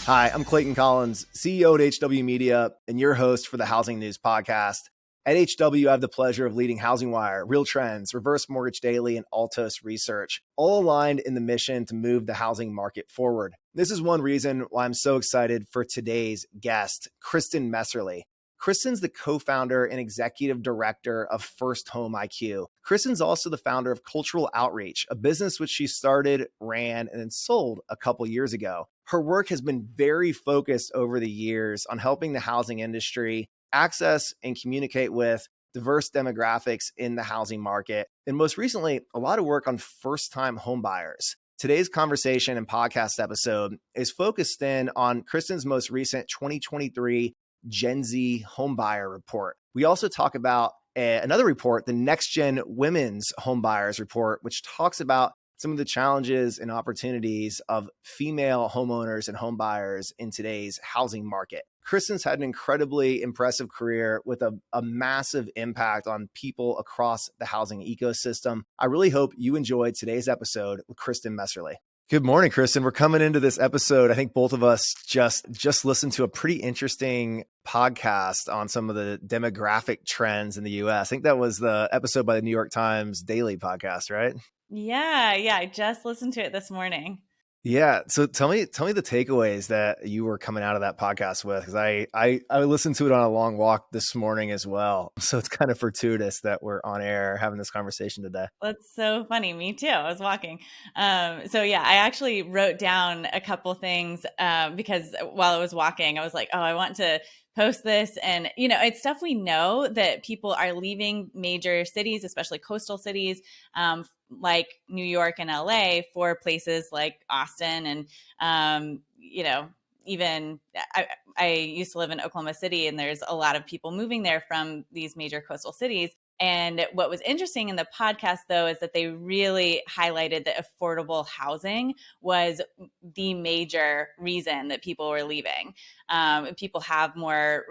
Hi, I'm Clayton Collins, CEO at HW Media and your host for the Housing News Podcast. At HW, I have the pleasure of leading HousingWire, Real Trends, Reverse Mortgage Daily, and Altos Research, all aligned in the mission to move the housing market forward. This is one reason why I'm so excited for today's guest, Kristin Messerli. Kristin's the co-founder and executive director of FirstHome IQ. Kristin's also the founder of Cultural Outreach, a business which she started, ran, and then sold a couple years ago. Her work has been very focused over the years on helping the housing industry access and communicate with diverse demographics in the housing market. And most recently, a lot of work on first-time homebuyers. Today's conversation and podcast episode is focused in on Kristin's most recent 2023 Gen Z Homebuyer Report. We also talk about another report, the NextGen Women's Homebuyers Report, which talks about some of the challenges and opportunities of female homeowners and homebuyers in today's housing market. Kristin's had an incredibly impressive career with a massive impact on people across the housing ecosystem. I really hope you enjoyed today's episode with Kristin Messerli. Good morning, Kristin. We're coming into this episode. I think both of us just listened to a pretty interesting podcast on some of the demographic trends in the US. I think that was the episode by the New York Times Daily podcast, right? Yeah. I just listened to it this morning. Yeah. So tell me the takeaways that you were coming out of that podcast with, because I listened to it on a long walk this morning as well. So it's kind of fortuitous that we're on air having this conversation today. That's so funny. Me too. I was walking. I actually wrote down a couple things because while I was walking, I was like, oh, I want to post this. And, it's stuff we know that people are leaving major cities, especially coastal cities, like New York and LA for places like Austin. And, even I used to live in Oklahoma City, and there's a lot of people moving there from these major coastal cities. And what was interesting in the podcast, though, is that they really highlighted that affordable housing was the major reason that people were leaving. People have more,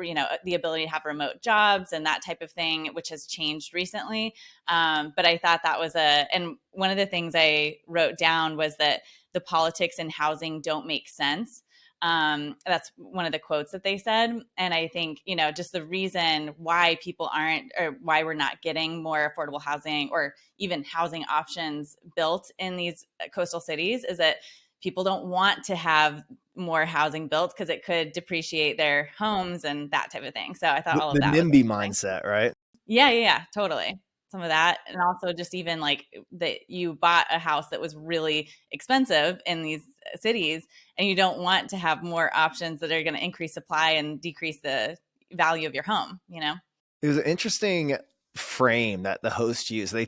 the ability to have remote jobs and that type of thing, which has changed recently. But I thought that was and one of the things I wrote down was that the politics in housing don't make sense. That's one of the quotes that they said. And I think, just the reason why people aren't, or why we're not getting more affordable housing or even housing options built in these coastal cities is that people don't want to have more housing built because it could depreciate their homes and that type of thing. So I thought all of that was NIMBY mindset, right? Yeah, totally. Some of that. And also just even like that you bought a house that was really expensive in these cities and you don't want to have more options that are going to increase supply and decrease the value of your home, It was an interesting frame that the host used. They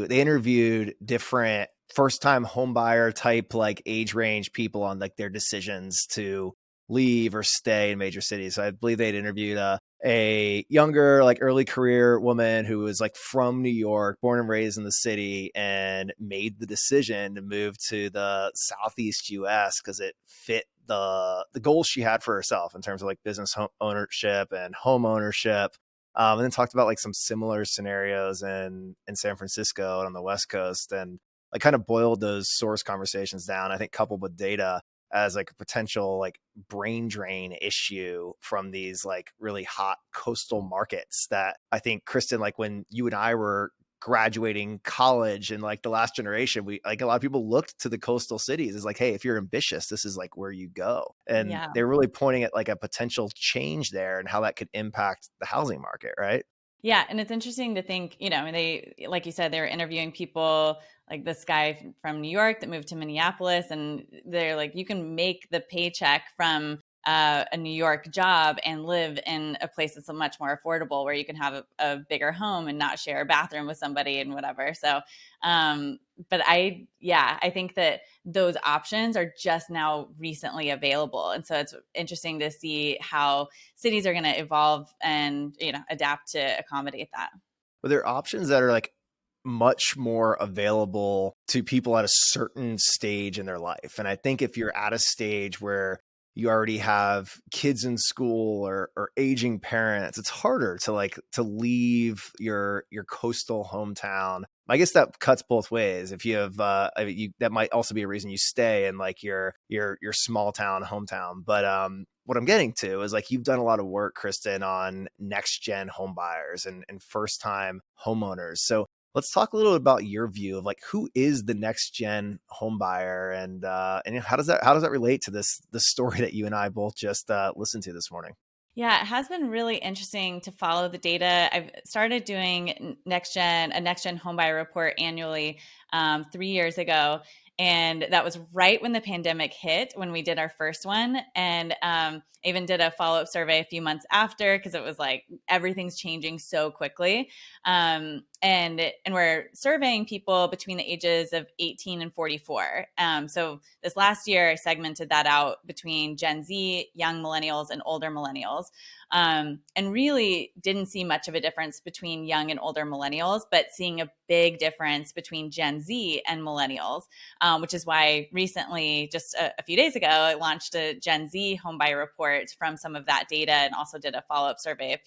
interviewed different first-time homebuyer type, like age range people on like their decisions to leave or stay in major cities. So I believe they'd interviewed a younger, like early career woman who was like from New York, born and raised in the city, and made the decision to move to the Southeast US because it fit the goals she had for herself in terms of like business ownership and home ownership. And then talked about like some similar scenarios in San Francisco and on the West Coast, and like kind of boiled those source conversations down, I think coupled with data as like a potential like brain drain issue from these like really hot coastal markets that I think, Kristin, like when you and I were graduating college and like the last generation, we like a lot of people looked to the coastal cities as like, hey, if you're ambitious, this is like where you go. And they're really pointing at like a potential change there and how that could impact the housing market, right? Yeah. And it's interesting to think, they, like you said, they were interviewing people like this guy from New York that moved to Minneapolis, and they're like, you can make the paycheck from a New York job and live in a place that's much more affordable where you can have a bigger home and not share a bathroom with somebody and whatever. So, but I think that those options are just now recently available. And so it's interesting to see how cities are going to evolve and, adapt to accommodate that. But there are options that are like much more available to people at a certain stage in their life. And I think if you're at a stage where you already have kids in school or aging parents, it's harder to leave your coastal hometown. I guess that cuts both ways. If you have, that might also be a reason you stay in like your small town hometown. But what I'm getting to is like you've done a lot of work, Kristin, on NextGen homebuyers and first time homeowners. So let's talk a little bit about your view of like who is the NextGen homebuyer and how does that relate to the story that you and I both just listened to this morning? Yeah, it has been really interesting to follow the data. I've started doing a NextGen Homebuyer Report annually 3 years ago. And that was right when the pandemic hit, when we did our first one. And I even did a follow-up survey a few months after because it was like everything's changing so quickly. And we're surveying people between the ages of 18 and 44. So this last year, I segmented that out between Gen Z, young millennials, and older millennials. And really didn't see much of a difference between young and older millennials, but seeing a big difference between Gen Z and millennials, which is why recently, just a few days ago, I launched a Gen Z Homebuyer Report from some of that data and also did a follow-up survey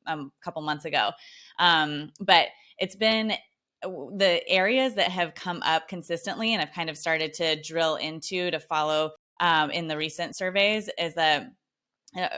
a couple months ago. But it's been the areas that have come up consistently and I've kind of started to drill into to follow in the recent surveys is that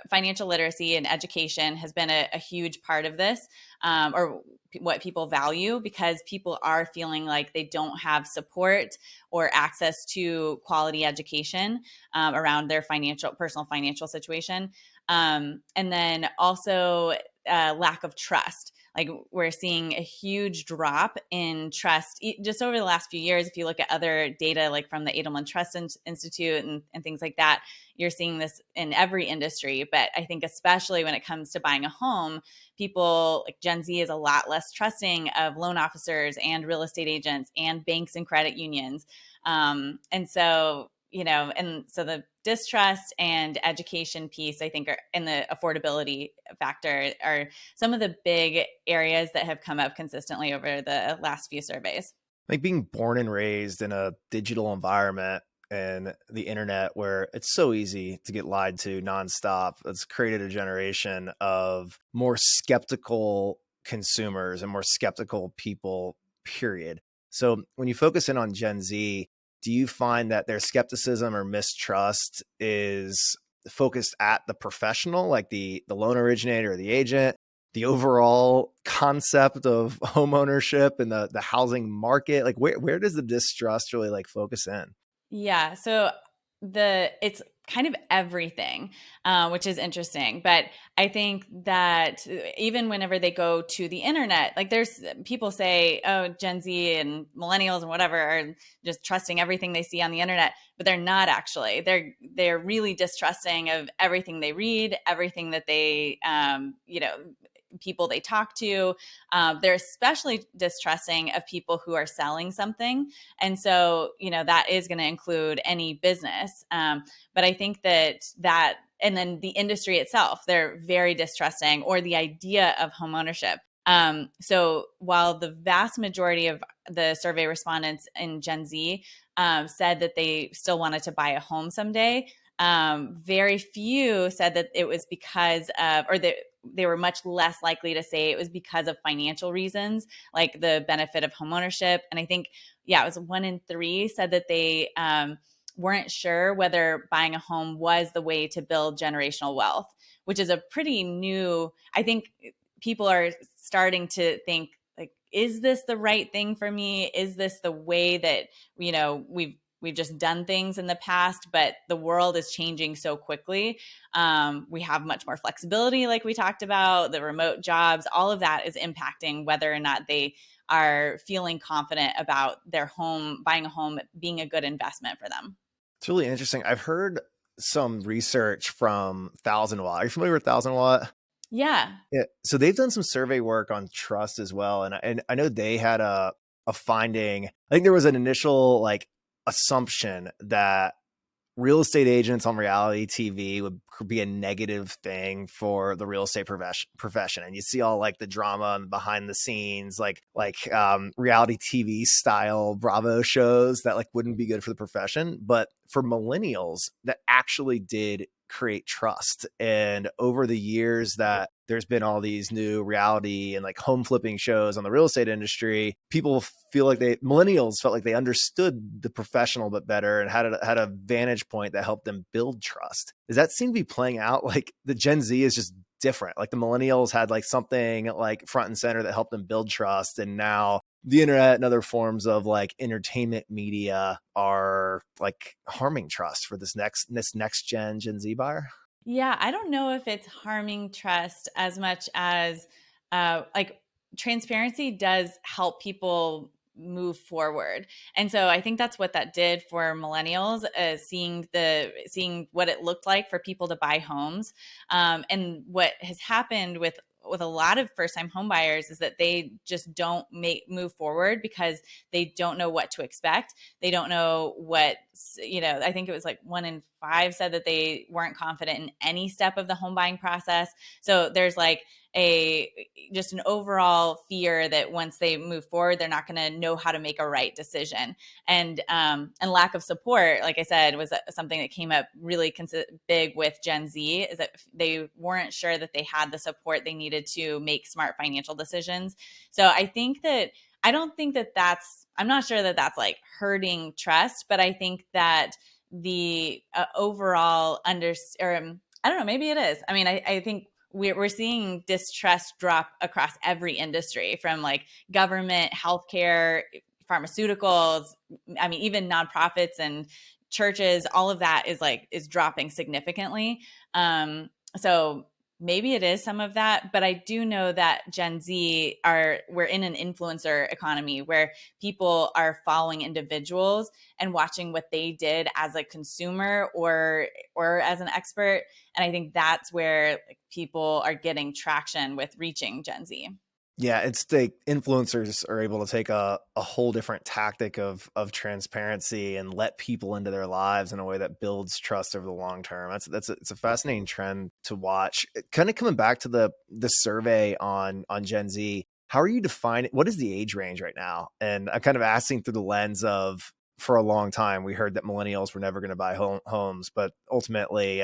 financial literacy and education has been a huge part of this, or what people value, because people are feeling like they don't have support or access to quality education around their personal financial situation. And then also lack of trust. Like we're seeing a huge drop in trust just over the last few years. If you look at other data, like from the Edelman Trust Institute and things like that, you're seeing this in every industry. But I think especially when it comes to buying a home, people like Gen Z is a lot less trusting of loan officers and real estate agents and banks and credit unions. And so the distrust and education piece, I think, and the affordability factor are some of the big areas that have come up consistently over the last few surveys. Like being born and raised in a digital environment and the internet where it's so easy to get lied to nonstop, it's created a generation of more skeptical consumers and more skeptical people, period. So when you focus in on Gen Z, do you find that their skepticism or mistrust is focused at the professional, like the loan originator or the agent, the overall concept of home ownership and the housing market? Like where does the distrust really like focus in? Yeah. So it's kind of everything, which is interesting. But I think that even whenever they go to the internet, like there's people say, oh, Gen Z and millennials and whatever are just trusting everything they see on the internet, but they're not actually. They're really distrusting of everything they read, everything that they, people they talk to. They're especially distrusting of people who are selling something. And so, that is going to include any business. But I think that, and then the industry itself, they're very distrusting, or the idea of home ownership. So while the vast majority of the survey respondents in Gen Z said that they still wanted to buy a home someday, very few said that it was because of, or that they were much less likely to say it was because of financial reasons, like the benefit of homeownership. And I think, it was 1 in 3 said that they weren't sure whether buying a home was the way to build generational wealth, which is a pretty new, I think people are starting to think, like, is this the right thing for me? Is this the way that, we've just done things in the past, but the world is changing so quickly. We have much more flexibility, like we talked about, the remote jobs, all of that is impacting whether or not they are feeling confident about their home, buying a home, being a good investment for them. It's really interesting. I've heard some research from 1000 Watt. Are you familiar with 1000 Watt? Yeah. So they've done some survey work on trust as well. And I know they had a finding. I think there was an initial like assumption that real estate agents on reality TV would be a negative thing for the real estate profession. And you see all like the drama and behind the scenes, like reality TV style Bravo shows that like wouldn't be good for the profession. But for millennials, that actually did create trust. And over the years that there's been all these new reality and like home flipping shows on the real estate industry, people feel like millennials felt like they understood the professional bit better and had a vantage point that helped them build trust. Does that seem to be playing out? Like the Gen Z is just different. Like the millennials had like something like front and center that helped them build trust. And now the internet and other forms of like entertainment media are like harming trust for this next Gen Z buyer. Yeah, I don't know if it's harming trust as much as like transparency does help people move forward. And so I think that's what that did for millennials, seeing what it looked like for people to buy homes. And what has happened with a lot of first-time home buyers is that they just don't move forward because they don't know what to expect. They don't know what, I think it was like 1 in 5 said that they weren't confident in any step of the home buying process. So there's like just an overall fear that once they move forward, they're not going to know how to make a right decision. And lack of support, like I said, was something that came up really big with Gen Z, is that they weren't sure that they had the support they needed to make smart financial decisions. So I think that, I'm not sure that that's like hurting trust, but I think that the overall I don't know, maybe it is. I mean, I think we're seeing distrust drop across every industry, from like government, healthcare, pharmaceuticals. I mean, even nonprofits and churches, all of that is dropping significantly. So maybe it is some of that, but I do know that Gen Z we're in an influencer economy where people are following individuals and watching what they did as a consumer or as an expert. And I think that's where people are getting traction with reaching Gen Z. Yeah, it's the influencers are able to take a whole different tactic of transparency and let people into their lives in a way that builds trust over the long term. It's a fascinating trend to watch. Kind of coming back to the survey on Gen Z, how are you defining, what is the age range right now? And I'm kind of asking through the lens of, for a long time, we heard that millennials were never going to buy homes, but ultimately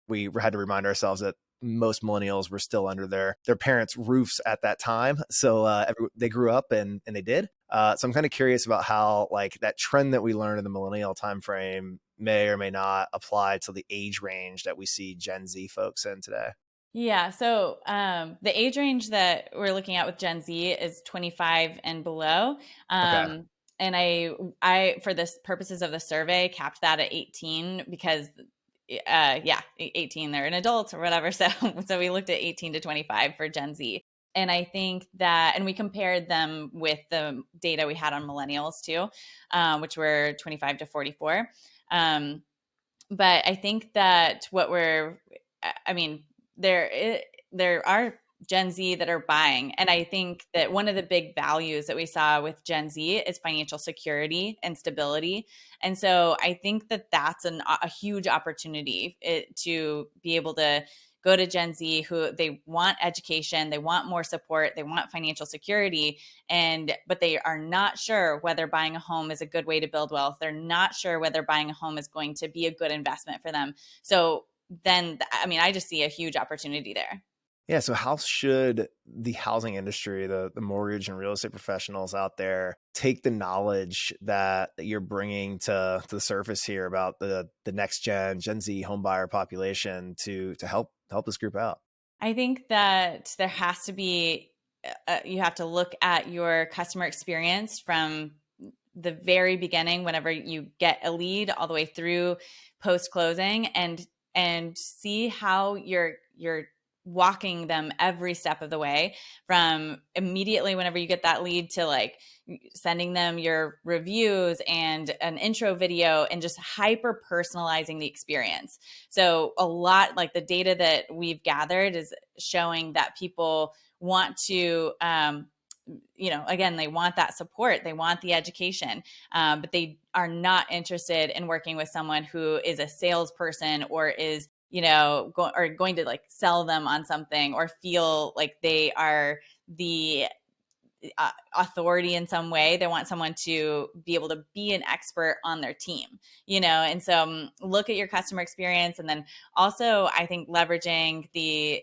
we had to remind ourselves that most millennials were still under their parents' roofs at that time. So they grew up and they did. So I'm kind of curious about how like that trend that we learned in the millennial timeframe may or may not apply to the age range that we see Gen Z folks in today. Yeah. So the age range that we're looking at with Gen Z is 25 and below. Okay. And I, for this purposes of the survey, capped that at 18 because 18, they're an adult or whatever. So we looked at 18 to 25 for Gen Z. And I think that, and we compared them with the data we had on millennials too, which were 25 to 44. But I think that there are Gen Z that are buying. And I think that one of the big values that we saw with Gen Z is financial security and stability. And so I think that that's a huge opportunity to be able to go to Gen Z, who they want education, they want more support, they want financial security, but they are not sure whether buying a home is a good way to build wealth. They're not sure whether buying a home is going to be a good investment for them. So then, I just see a huge opportunity there. Yeah. So how should the housing industry, the mortgage and real estate professionals out there take the knowledge that you're bringing to the surface here about the next Gen Z homebuyer population to help this group out? I think that there has to be, you have to look at your customer experience from the very beginning, whenever you get a lead, all the way through post-closing, and see how you're walking them every step of the way, from immediately whenever you get that lead to like sending them your reviews and an intro video and just hyper personalizing the experience. So a lot, like the data that we've gathered is showing that people want to, again, they want that support, they want the education, but they are not interested in working with someone who is a salesperson or is going to like sell them on something or feel like they are the authority in some way. They want someone to be able to be an expert on their team, and so look at your customer experience. And then also, I think leveraging the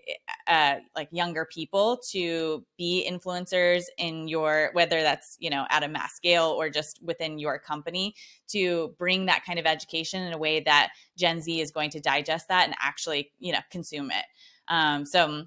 like younger people to be influencers in your, whether that's, at a mass scale or just within your company, to bring that kind of education in a way that Gen Z is going to digest that and actually, consume it. So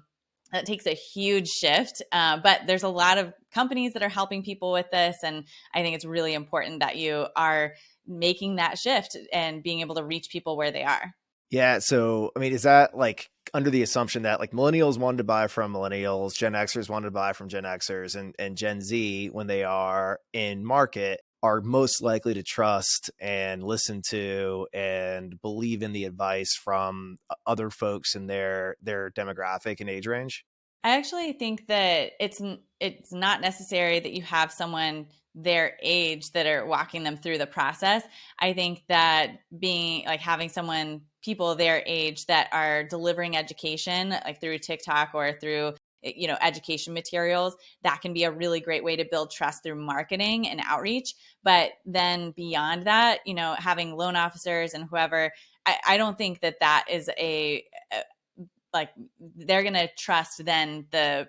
that takes a huge shift, but there's a lot of companies that are helping people with this. And I think it's really important that you are making that shift and being able to reach people where they are. Yeah. So, I mean, is that like under the assumption that like millennials wanted to buy from millennials, Gen Xers wanted to buy from Gen Xers, and Gen Z, when they are in market, are most likely to trust and listen to and believe in the advice from other folks in their demographic and age range? I actually think that it's not necessary that you have someone their age that are walking them through the process. I think that having people their age that are delivering education, like through TikTok or through education materials, that can be a really great way to build trust through marketing and outreach. But then beyond that, having loan officers and whoever, I don't think that is like they're going to trust then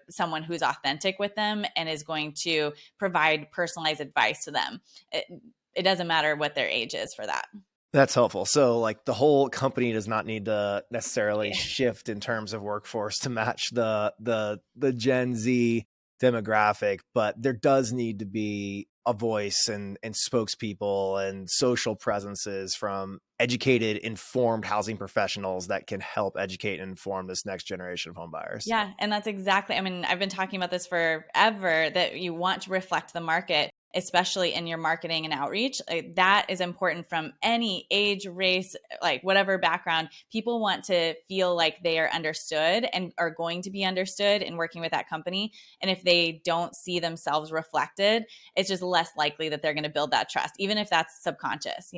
someone who's authentic with them and is going to provide personalized advice to them. It doesn't matter what their age is for that. That's helpful. So like the whole company does not need to necessarily shift in terms of workforce to match the Gen Z demographic, but there does need to be a voice and spokespeople and social presences from educated, informed housing professionals that can help educate and inform this next generation of home buyers. Yeah. And that's exactly, I've been talking about this forever, that you want to reflect the market, especially in your marketing and outreach. That is important from any age, race, like whatever background. People want to feel like they are understood and are going to be understood in working with that company. And if they don't see themselves reflected, it's just less likely that they're going to build that trust, even if that's subconscious,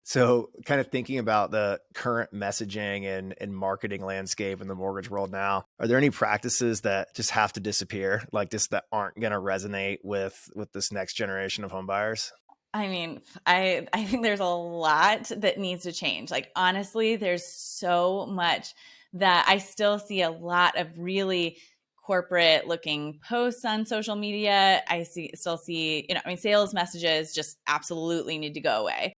So kind of thinking about the current messaging and marketing landscape in the mortgage world now, are there any practices that just have to disappear, like just that aren't going to resonate with this next generation of home buyers? I think there's a lot that needs to change. Like, honestly, there's so much that I still see a lot of really corporate looking posts on social media. Still see, sales messages just absolutely need to go away.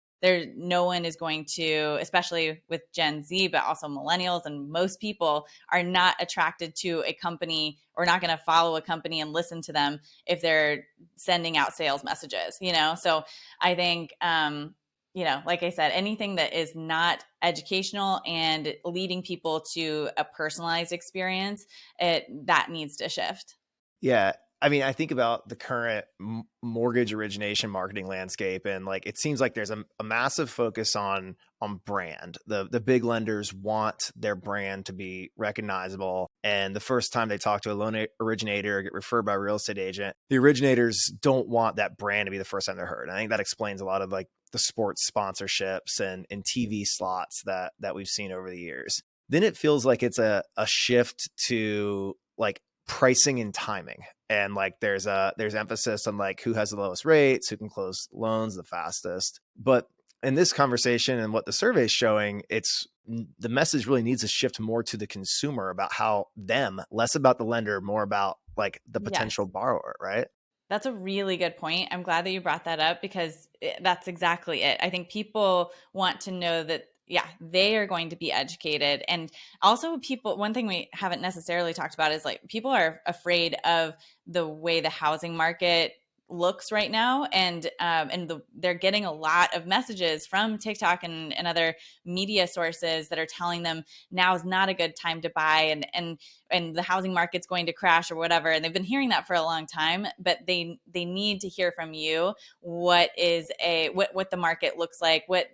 No one is going to, especially with Gen Z, but also millennials, and most people are not attracted to a company or not going to follow a company and listen to them if they're sending out sales messages, So I think, like I said, anything that is not educational and leading people to a personalized experience, that needs to shift. Yeah. I mean, I think about the current mortgage origination marketing landscape, and like it seems like there's a massive focus on brand. The big lenders want their brand to be recognizable, and the first time they talk to a loan originator or get referred by a real estate agent, the originators don't want that brand to be the first time they're heard. And I think that explains a lot of like the sports sponsorships and TV slots that we've seen over the years. Then it feels like it's a shift to like pricing and timing. And like there's emphasis on like who has the lowest rates, who can close loans the fastest. But in this conversation and what the survey is showing, the message really needs to shift more to the consumer about less about the lender, more about like the potential borrower, right? That's a really good point. I'm glad that you brought that up, because that's exactly it. I think people want to know that, they are going to be educated. And also one thing we haven't necessarily talked about is like people are afraid of the way the housing market looks right now. And they're getting a lot of messages from TikTok and other media sources that are telling them now is not a good time to buy, and the housing market's going to crash or whatever. And they've been hearing that for a long time, but they need to hear from you what the market looks like, what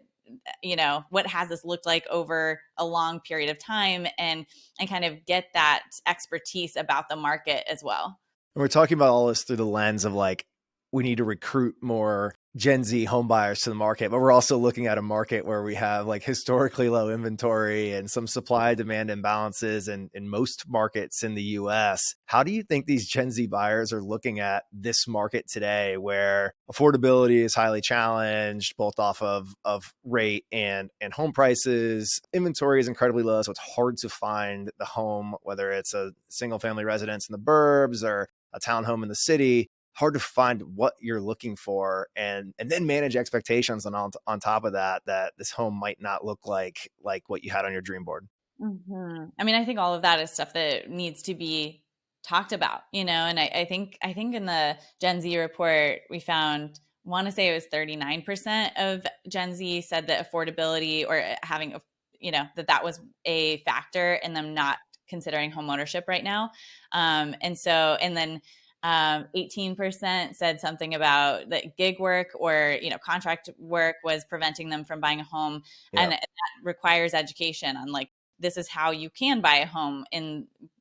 has this looked like over a long period of time, and kind of get that expertise about the market as well. And we're talking about all this through the lens of like we need to recruit more Gen Z homebuyers to the market, but we're also looking at a market where we have like historically low inventory and some supply demand imbalances in most markets in the US. How do you think these Gen Z buyers are looking at this market today where affordability is highly challenged, both off of rate and home prices? Inventory is incredibly low, so it's hard to find the home, whether it's a single family residence in the burbs or a townhome in the city. Hard to find what you're looking for, and then manage expectations on top of that this home might not look like what you had on your dream board. Mm-hmm. I mean, I think all of that is stuff that needs to be talked about, and I think in the Gen Z report we found, want to say it was 39% of Gen Z said that affordability or having that was a factor in them not considering home ownership right now. And then 18% said something about that gig work or contract work was preventing them from buying a home. Yeah. And that requires education on like, this is how you can buy a home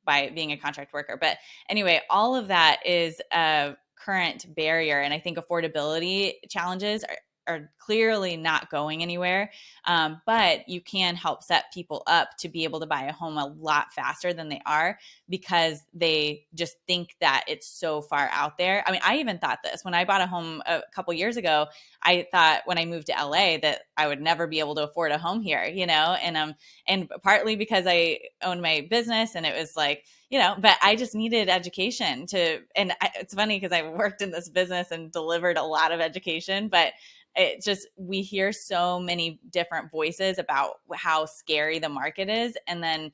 by being a contract worker. But anyway, all of that is a current barrier, and I think affordability challenges are clearly not going anywhere. But you can help set people up to be able to buy a home a lot faster than they are, because they just think that it's so far out there. I mean, I even thought this when I bought a home a couple years ago. I thought when I moved to LA that I would never be able to afford a home here, and partly because I owned my business, and it was like, but I just needed education it's funny because I worked in this business and delivered a lot of education, but it just, we hear so many different voices about how scary the market is. And then,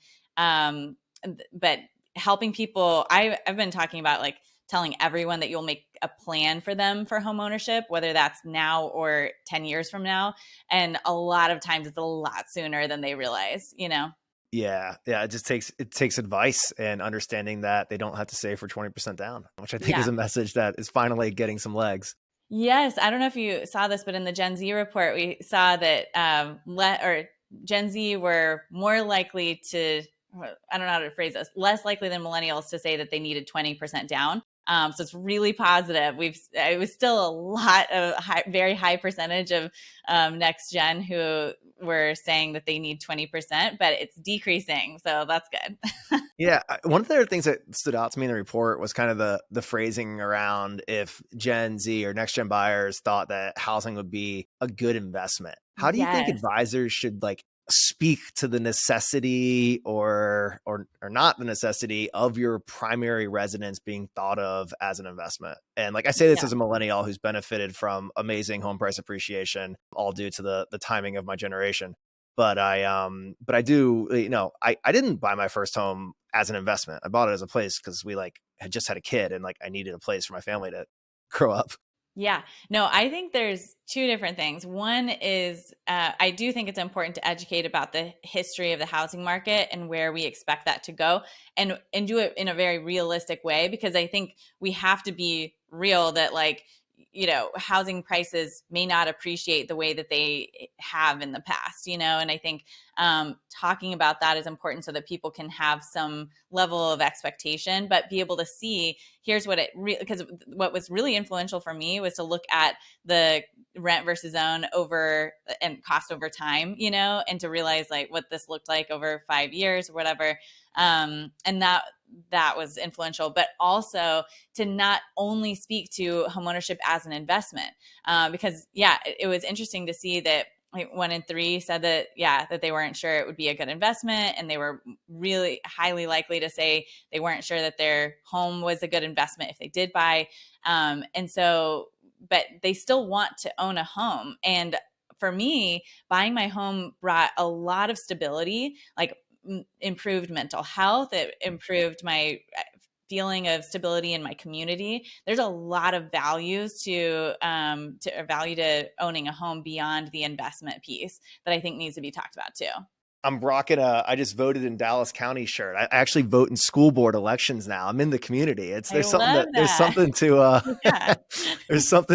but helping people, I've been talking about like telling everyone that you'll make a plan for them for home ownership, whether that's now or 10 years from now. And a lot of times it's a lot sooner than they realize, Yeah. It just takes advice and understanding that they don't have to save for 20% down, which I think is a message that is finally getting some legs. Yes. I don't know if you saw this, but in the Gen Z report, we saw that Gen Z were more likely to, I don't know how to phrase this, less likely than millennials to say that they needed 20% down. So it's really positive. It was still a lot of very high percentage of NextGen who were saying that they need 20%, but it's decreasing. So that's good. Yeah. One of the other things that stood out to me in the report was kind of the phrasing around if Gen Z or next gen buyers thought that housing would be a good investment. How do you think advisors should like speak to the necessity or not the necessity of your primary residence being thought of as an investment? And like I say this as a millennial who's benefited from amazing home price appreciation, all due to the timing of my generation. But I do, I didn't buy my first home as an investment. I bought it as a place because we like had just had a kid and like I needed a place for my family to grow up. Yeah, no, I think there's two different things. One is I do think it's important to educate about the history of the housing market and where we expect that to go, and do it in a very realistic way, because I think we have to be real that like, housing prices may not appreciate the way that they have in the past, and I think talking about that is important so that people can have some level of expectation, but be able to see here's what because what was really influential for me was to look at the rent versus own and cost over time, and to realize like what this looked like over 5 years or whatever. And that was influential, but also to not only speak to homeownership as an investment, because it was interesting to see that like 1 in 3 said that they weren't sure it would be a good investment, and they were really highly likely to say they weren't sure that their home was a good investment if they did buy. But they still want to own a home. And for me, buying my home brought a lot of stability, like improved mental health. It improved my feeling of stability in my community. There's a lot of values to owning a home beyond the investment piece that I think needs to be talked about too. I'm rocking I just voted in Dallas County shirt. I actually vote in school board elections now. I'm in the community. There's something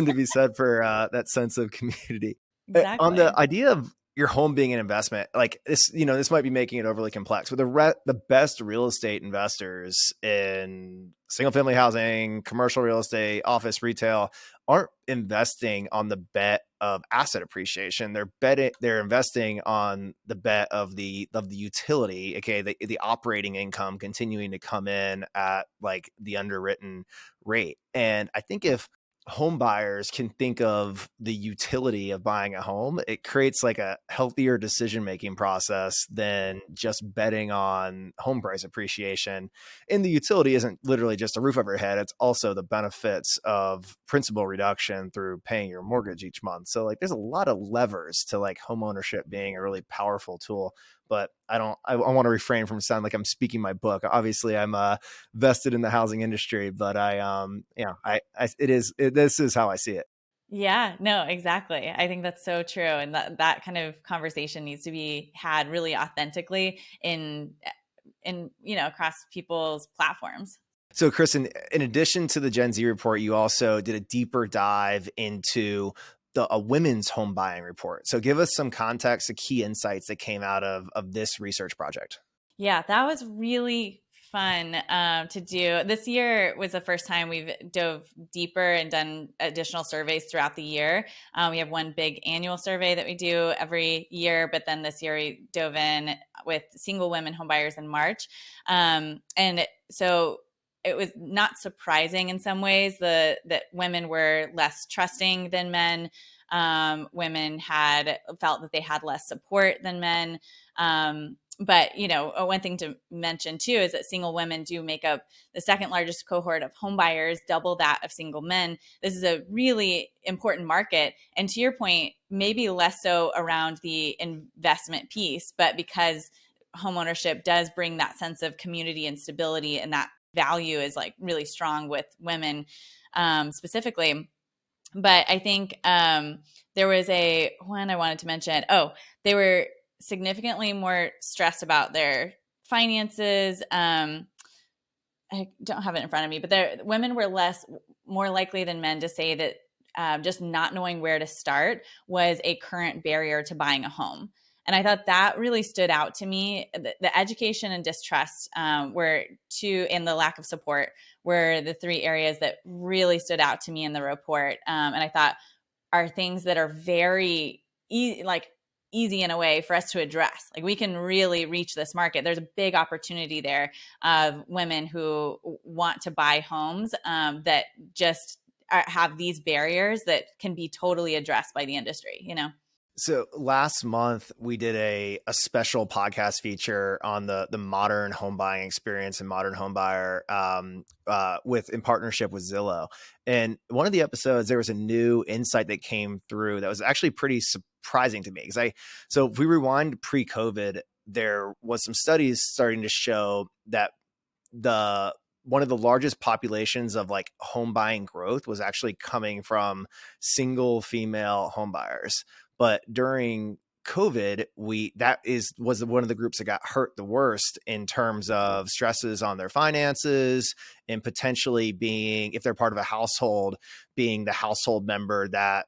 to be said for that sense of community. Exactly. On the idea of your home being an investment, like this, this might be making it overly complex, but the best real estate investors in single family housing, commercial real estate, office, retail aren't investing on the bet of asset appreciation. They're investing on the bet of the utility, okay, the operating income continuing to come in at like the underwritten rate. And I think if home buyers can think of the utility of buying a home, it creates like a healthier decision-making process than just betting on home price appreciation. And the utility isn't literally just a roof over your head. It's also the benefits of principal reduction through paying your mortgage each month. So like there's a lot of levers to like home ownership being a really powerful tool. But I want to refrain from sounding like I'm speaking my book. Obviously I'm vested in the housing industry, but this is how I see it. Yeah, no, exactly. I think that's so true. And that kind of conversation needs to be had really authentically across people's platforms. So Kristin, in addition to the Gen Z report, you also did a deeper dive into a women's home buying report. So give us some context, the key insights that came out of this research project. Yeah, that was really fun to do. This year was the first time we've dove deeper and done additional surveys throughout the year. We have one big annual survey that we do every year, but then this year we dove in with single women homebuyers in March. And so it was not surprising in some ways that women were less trusting than men. Women felt that they had less support than men. But, one thing to mention too is that single women do make up the second largest cohort of home buyers, double that of single men. This is a really important market. And to your point, maybe less so around the investment piece, but because homeownership does bring that sense of community and stability, and that value is like really strong with women specifically. But I think there was one I wanted to mention. Oh, they were significantly more stressed about their finances. I don't have it in front of me, but women were more likely than men to say that just not knowing where to start was a current barrier to buying a home. And I thought that really stood out to me. The education and distrust and the lack of support were the three areas that really stood out to me in the report. And I thought are things that are very easy in a way for us to address. Like we can really reach this market. There's a big opportunity there of women who want to buy homes that just have these barriers that can be totally addressed by the industry, So last month we did a special podcast feature on the modern home buying experience and modern home buyer in partnership with Zillow. And one of the episodes, there was a new insight that came through that was actually pretty surprising to me. So if we rewind pre-COVID, there was some studies starting to show that one of the largest populations of like home buying growth was actually coming from single female home buyers. But during COVID, was one of the groups that got hurt the worst in terms of stresses on their finances and potentially being, if they're part of a household, being the household member that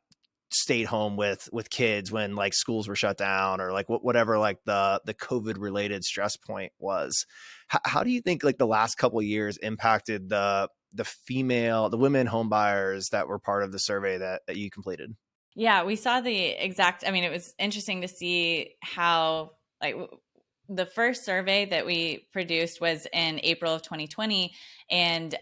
stayed home with kids when like schools were shut down or like whatever like the COVID related stress point was. How do you think like the last couple of years impacted the women home buyers that were part of the survey that you completed? Yeah, we saw it was interesting to see how the first survey that we produced was in April of 2020. And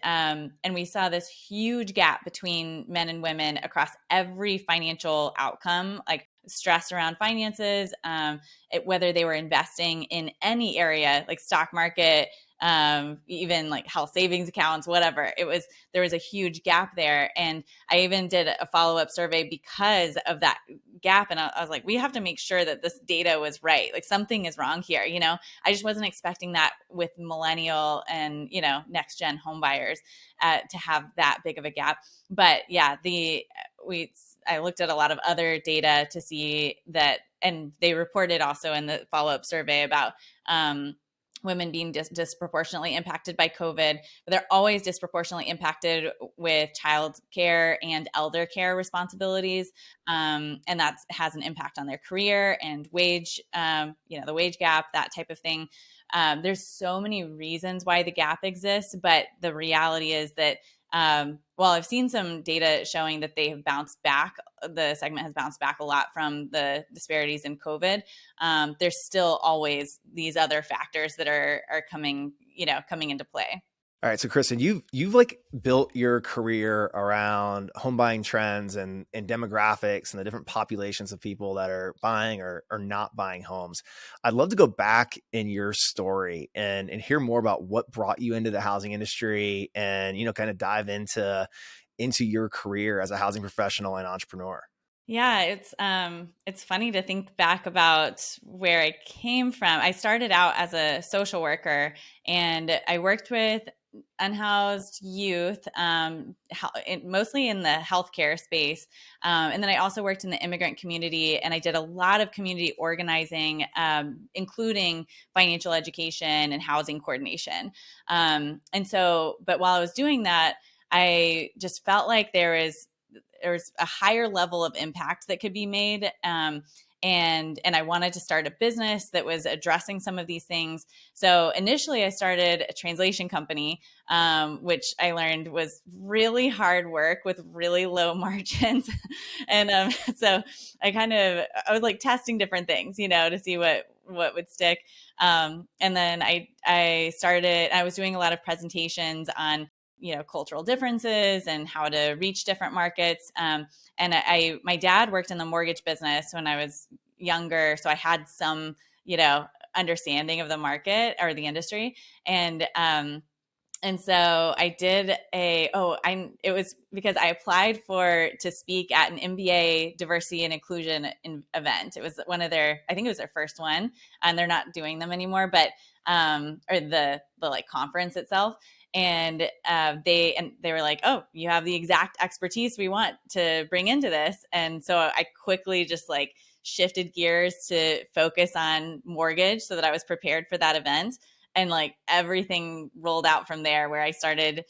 we saw this huge gap between men and women across every financial outcome, like stress around finances, whether they were investing in any area, like stock market, even like health savings accounts, whatever. There was a huge gap there. And I even did a follow-up survey because of that gap. And I was like, we have to make sure that this data was right. Like something is wrong here. I just wasn't expecting that with millennial and, NextGen home buyers to have that big of a gap. But yeah, I looked at a lot of other data to see that, and they reported also in the follow-up survey about, women being disproportionately impacted by COVID, but they're always disproportionately impacted with child care and elder care responsibilities. And that has an impact on their career and wage, the wage gap, that type of thing. There's so many reasons why the gap exists, but the reality is that while I've seen some data showing that they have bounced back, the segment has bounced back a lot from the disparities in COVID. There's still always these other factors that are coming into play. All right. So Kristin, you've like built your career around home buying trends and demographics and the different populations of people that are buying or not buying homes. I'd love to go back in your story and hear more about what brought you into the housing industry and, kind of dive into your career as a housing professional and entrepreneur. Yeah, it's funny to think back about where I came from. I started out as a social worker, and I worked with unhoused youth, mostly in the healthcare space. And then I also worked in the immigrant community, and I did a lot of community organizing, including financial education and housing coordination. But while I was doing that, I just felt like there's a higher level of impact that could be made. And I wanted to start a business that was addressing some of these things. So initially I started a translation company, which I learned was really hard work with really low margins. And so I was like testing different things, to see what would stick. And then I was doing a lot of presentations on cultural differences and how to reach different markets. And my dad worked in the mortgage business when I was younger, so I had some, understanding of the market or the industry. And so I did it was because I applied to speak at an MBA diversity and inclusion event. It was I think it was their first one, and they're not doing them anymore, but, or the like conference itself. And they were like, "Oh, you have the exact expertise we want to bring into this." And so I quickly just like shifted gears to focus on mortgage so that I was prepared for that event. And like everything rolled out from there, where I started,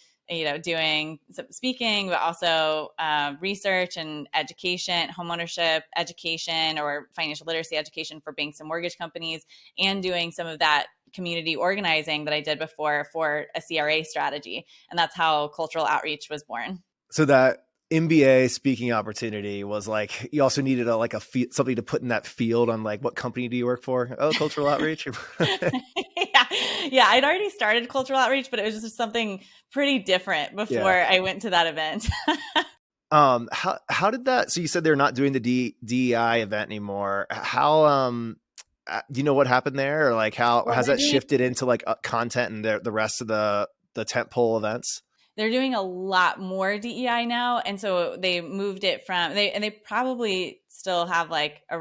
doing some speaking, but also research and education, homeownership education or financial literacy education for banks and mortgage companies, and doing some of that community organizing that I did before for a CRA strategy. And that's how cultural outreach was born. So that MBA speaking opportunity was like, you also needed something to put in that field on like, what company do you work for? Oh, cultural outreach. Yeah. I'd already started cultural outreach, but it was just something pretty different before I went to that event. How did that, so you said they're not doing the DEI event anymore. How, do you know what happened there, or like how has that shifted into like content and the rest of the tentpole events? They're doing a lot more DEI now. And so they moved it and they probably still have like a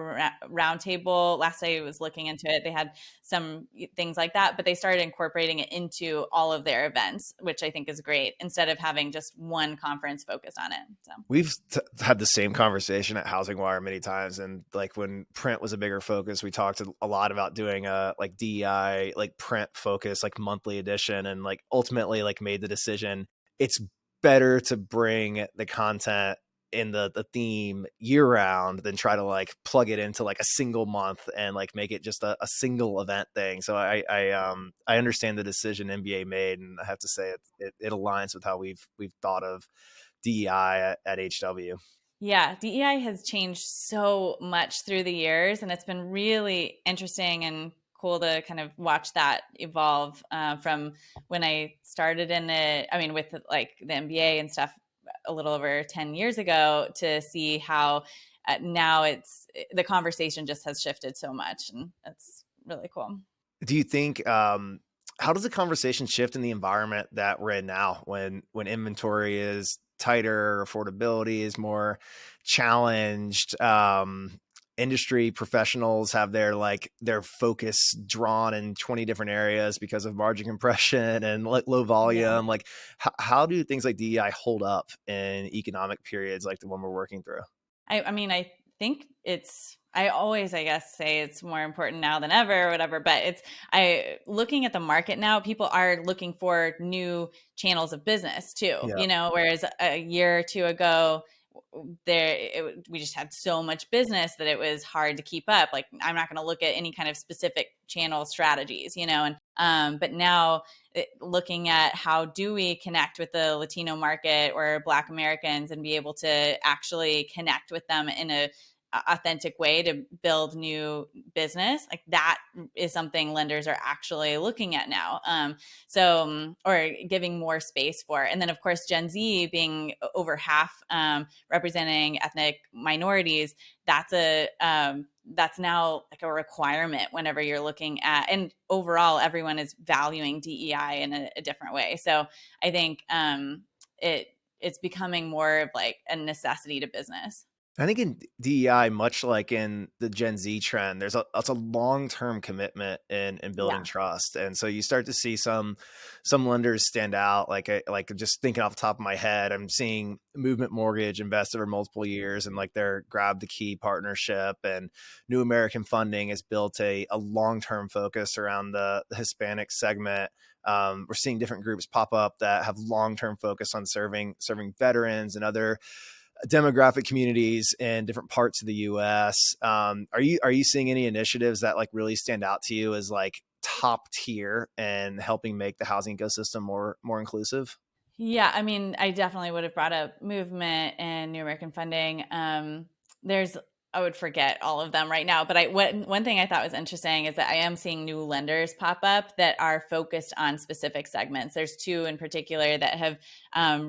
roundtable. Last I was looking into it, they had some things like that, but they started incorporating it into all of their events, which I think is great, instead of having just one conference focus on it. So we've had the same conversation at HousingWire many times. And like when print was a bigger focus, we talked a lot about doing a like DEI, like print focus, like monthly edition, and like ultimately like made the decision it's better to bring the content in the theme year round than try to like plug it into like a single month and like make it just a single event thing. So I understand the decision NBA made, and I have to say it aligns with how we've thought of DEI at HW. Yeah, DEI has changed so much through the years, and it's been really interesting and cool to kind of watch that evolve from when I started in it. I mean, with like the MBA and stuff a little over 10 years ago, to see how now the conversation just has shifted so much, and it's really cool. Do you think, how does the conversation shift in the environment that we're in now when inventory is tighter, affordability is more challenged, industry professionals have their focus drawn in 20 different areas because of margin compression and low volume. Yeah. Like how do things like DEI hold up in economic periods like the one we're working through? I mean, I think I always, I guess, say it's more important now than ever or whatever, but looking at the market now, people are looking for new channels of business too, whereas a year or two ago, we just had so much business that it was hard to keep up. Like, I'm not going to look at any kind of specific channel strategies, and but now looking at how do we connect with the Latino market or Black Americans and be able to actually connect with them in a authentic way to build new business, like that is something lenders are actually looking at now. Or giving more space for. And then of course, Gen Z being over half representing ethnic minorities, that's now like a requirement whenever you're looking at, and overall everyone is valuing DEI in a different way. So I think it's becoming more of like a necessity to business. I think in DEI, much like in the Gen Z trend, there's a long-term commitment in building trust. And so you start to see some lenders stand out. Like just thinking off the top of my head, I'm seeing Movement Mortgage invest over multiple years and like their Grab the Key partnership, and New American Funding has built a long-term focus around the Hispanic segment. We're seeing different groups pop up that have long-term focus on serving veterans and other demographic communities in different parts of the US. Are you seeing any initiatives that like really stand out to you as like top tier and helping make the housing ecosystem more inclusive? Yeah, I mean, I definitely would have brought up Movement and New American Funding. I would forget all of them right now, but one thing I thought was interesting is that I am seeing new lenders pop up that are focused on specific segments. There's two in particular that have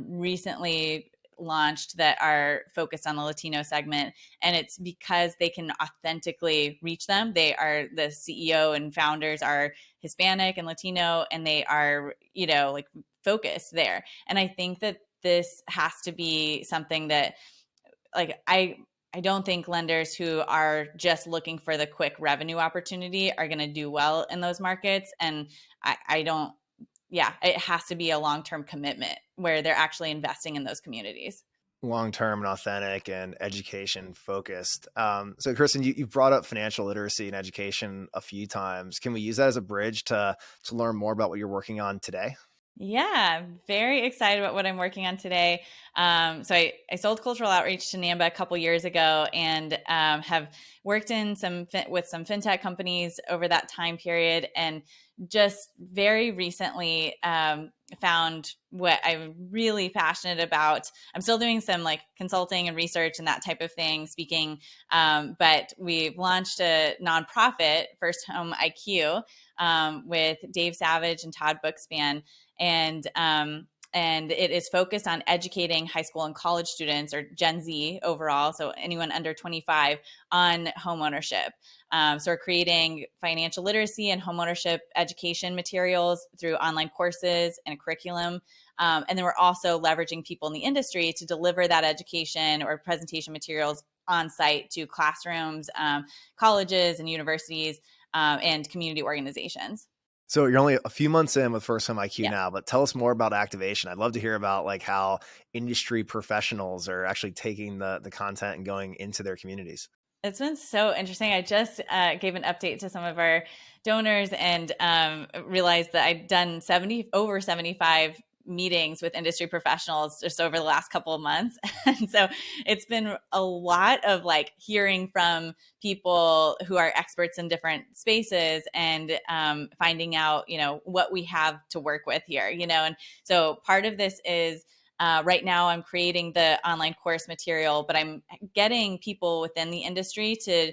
recently launched that are focused on the Latino segment, and it's because they can authentically reach them. The CEO and founders are Hispanic and Latino, and they are, like focused there. And I think that this has to be something that, like, I don't think lenders who are just looking for the quick revenue opportunity are going to do well in those markets. And it has to be a long-term commitment where they're actually investing in those communities. Long-term and authentic and education focused. So Kristin, you brought up financial literacy and education a few times. Can we use that as a bridge to learn more about what you're working on today? Yeah, very excited about what I'm working on today. So I sold cultural outreach to NAMMBA a couple years ago, and have worked in with some fintech companies over that time period, and just very recently found what I'm really passionate about. I'm still doing some like consulting and research and that type of thing, speaking, but we've launched a nonprofit, FirstHome IQ, with Dave Savage and Todd Bookspan. And it is focused on educating high school and college students, or Gen Z overall, so anyone under 25, on homeownership. So we're creating financial literacy and homeownership education materials through online courses and a curriculum. And then we're also leveraging people in the industry to deliver that education or presentation materials on site to classrooms, colleges and universities, and community organizations. So you're only a few months in with FirstHome IQ now, but tell us more about activation. I'd love to hear about like how industry professionals are actually taking the content and going into their communities. It's been so interesting. I just gave an update to some of our donors and realized that I'd done over 75 meetings with industry professionals just over the last couple of months. And so it's been a lot of like hearing from people who are experts in different spaces and finding out, what we have to work with here, and so part of this is right now I'm creating the online course material, but I'm getting people within the industry to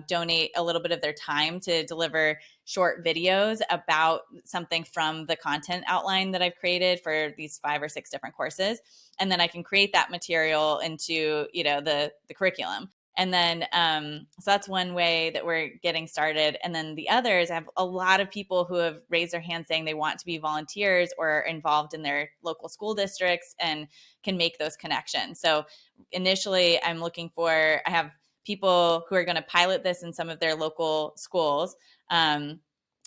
donate a little bit of their time to deliver short videos about something from the content outline that I've created for these 5 or 6 different courses. And then I can create that material into, the curriculum. And then, so that's one way that we're getting started. And then the others, I have a lot of people who have raised their hand saying they want to be volunteers or involved in their local school districts and can make those connections. So initially I have people who are going to pilot this in some of their local schools.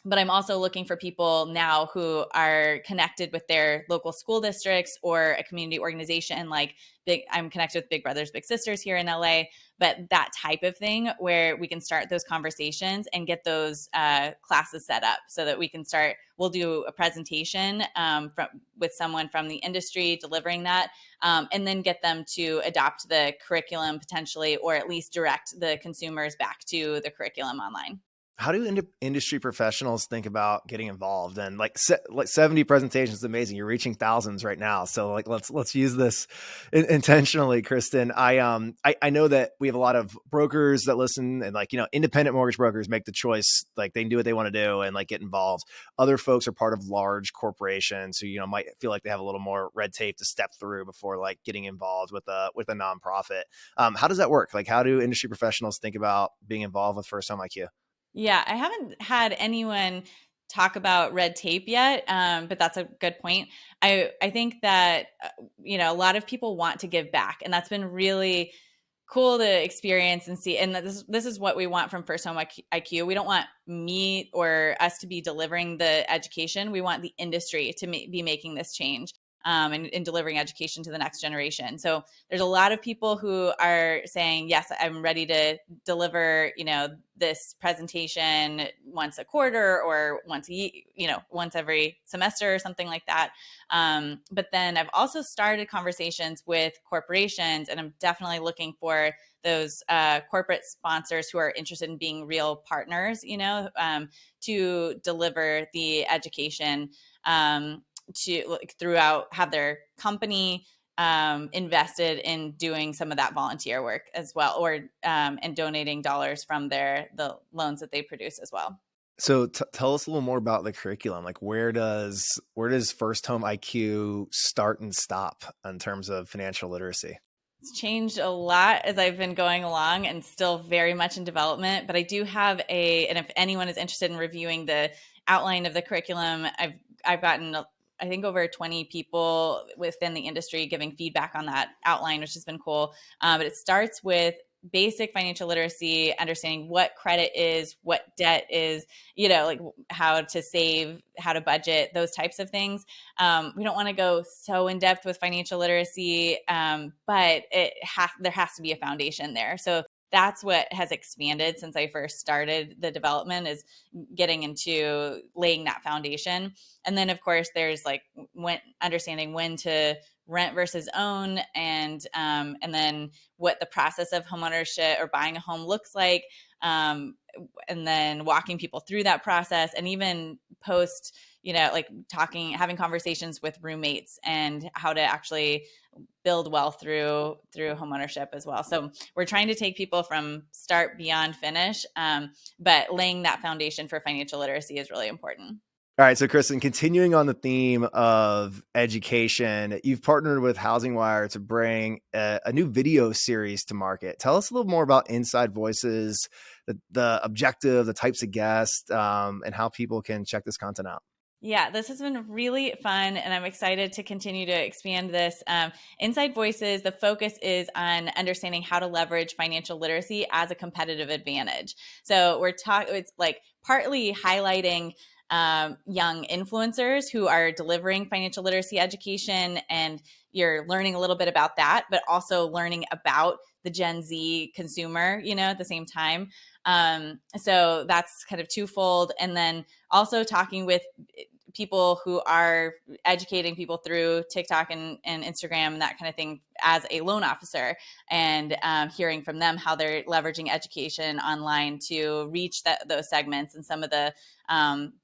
But I'm also looking for people now who are connected with their local school districts or a community organization. Like I'm connected with Big Brothers Big Sisters here in LA, but that type of thing where we can start those conversations and get those classes set up so that we can start. We'll do a presentation with someone from the industry delivering that, and then get them to adopt the curriculum potentially, or at least direct the consumers back to the curriculum online. How do industry professionals think about getting involved? And like 70 presentations is amazing. You're reaching thousands right now. So like, let's use this intentionally, Kristin. I know that we have a lot of brokers that listen, and like, independent mortgage brokers make the choice. Like they can do what they want to do and like get involved. Other folks are part of large corporations who, might feel like they have a little more red tape to step through before like getting involved with a nonprofit. How does that work? Like, how do industry professionals think about being involved with FirstHome IQ? Yeah, I haven't had anyone talk about red tape yet, but that's a good point. I think that a lot of people want to give back, and that's been really cool to experience and see. And this is what we want from FirstHome IQ. We don't want me or us to be delivering the education. We want the industry to be making this change. And delivering education to the next generation. So there's a lot of people who are saying, yes, I'm ready to deliver, this presentation once a quarter or once once every semester or something like that. But then I've also started conversations with corporations, and I'm definitely looking for those corporate sponsors who are interested in being real partners, to deliver the education to throughout, have their company invested in doing some of that volunteer work as well, or and donating dollars from the loans that they produce as well. So tell us a little more about the curriculum. Like where does FirstHome IQ start and stop in terms of financial literacy? It's changed a lot as I've been going along, and still very much in development. But I do have and if anyone is interested in reviewing the outline of the curriculum, I've gotten I think over 20 people within the industry giving feedback on that outline, which has been cool. But it starts with basic financial literacy, understanding what credit is, what debt is, like how to save, how to budget, those types of things. We don't want to go so in depth with financial literacy, but there has to be a foundation there. So that's what has expanded since I first started the development, is getting into laying that foundation. And then of course there's like understanding when to rent versus own, and then what the process of homeownership or buying a home looks like, and then walking people through that process, and even post, like having conversations with roommates and how to actually build wealth through homeownership as well. So we're trying to take people from start beyond finish, but laying that foundation for financial literacy is really important. All right. So Kristin, continuing on the theme of education, you've partnered with HousingWire to bring a new video series to market. Tell us a little more about Inside Voices, the objective, the types of guests, and how people can check this content out. Yeah, this has been really fun, and I'm excited to continue to expand this. Inside Voices, the focus is on understanding how to leverage financial literacy as a competitive advantage. So it's like partly highlighting young influencers who are delivering financial literacy education, and you're learning a little bit about that, but also learning about the Gen Z consumer, at the same time. So that's kind of twofold. And then also talking with people who are educating people through TikTok and Instagram and that kind of thing as a loan officer, and hearing from them how they're leveraging education online to reach those segments and some of the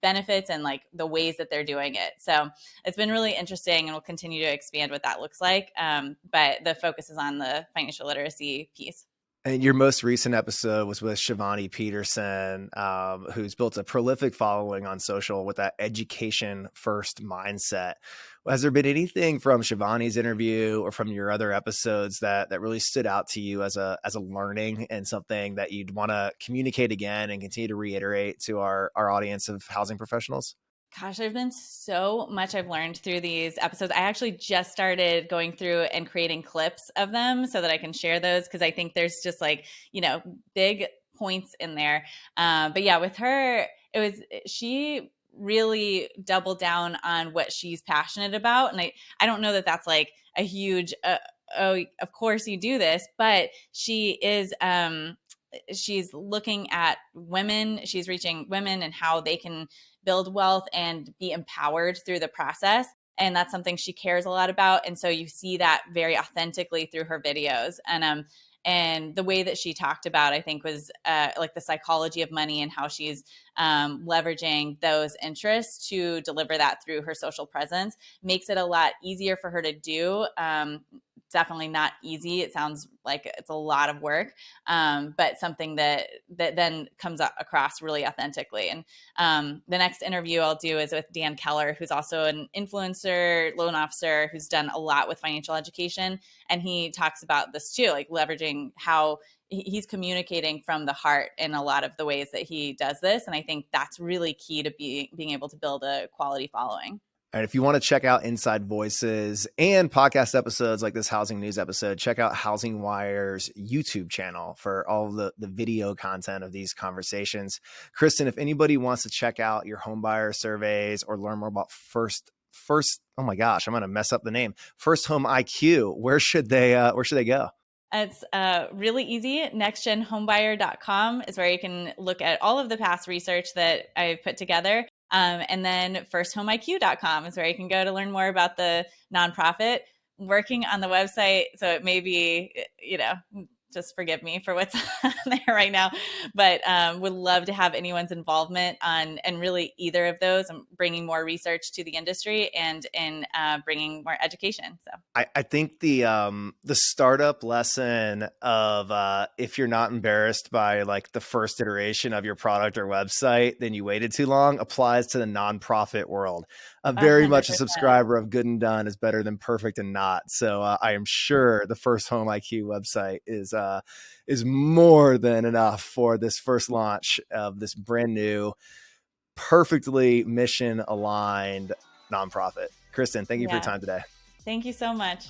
benefits and like the ways that they're doing it. So it's been really interesting, and we'll continue to expand what that looks like. But the focus is on the financial literacy piece. And your most recent episode was with Shivani Peterson, who's built a prolific following on social with that education first mindset. Has there been anything from Shivani's interview or from your other episodes that really stood out to you as a learning, and something that you'd want to communicate again and continue to reiterate to our audience of housing professionals? Gosh, there's been so much I've learned through these episodes. I actually just started going through and creating clips of them so that I can share those, because I think there's just like, big points in there. But yeah, with her, she really doubled down on what she's passionate about. And I don't know that that's like a huge, oh, of course you do this, but she is, she's looking at women, she's reaching women and how they can build wealth and be empowered through the process. And that's something she cares a lot about. And so you see that very authentically through her videos. And the way that she talked about, I think, was like the psychology of money and how she's leveraging those interests to deliver that through her social presence makes it a lot easier for her to do. Definitely not easy. It sounds like it's a lot of work, but something that then comes across really authentically. And the next interview I'll do is with Dan Keller, who's also an influencer, loan officer, who's done a lot with financial education. And he talks about this too, like leveraging how he's communicating from the heart in a lot of the ways that he does this. And I think that's really key to being able to build a quality following. And if you want to check out Inside Voices and podcast episodes like this housing news episode, check out HousingWire's YouTube channel for all the video content of these conversations. Kristin, if anybody wants to check out your homebuyer surveys or learn more about first, oh my gosh, I'm going to mess up the name, FirstHome IQ, where should they go? It's really easy. NextGenHomebuyer.com is where you can look at all of the past research that I've put together. And then FirstHomeIQ.com is where you can go to learn more about the nonprofit. Working on the website, so it may be, just forgive me for what's on there right now, but would love to have anyone's involvement and really either of those, bringing more research to the industry and bringing more education. So I think the startup lesson of if you're not embarrassed by like the first iteration of your product or website, then you waited too long, applies to the nonprofit world. I'm very 100%. Much a subscriber of good and done is better than perfect and not. So I am sure the FirstHome IQ website is more than enough for this first launch of this brand new, perfectly mission aligned nonprofit. Kristin, thank you for your time today. Thank you so much.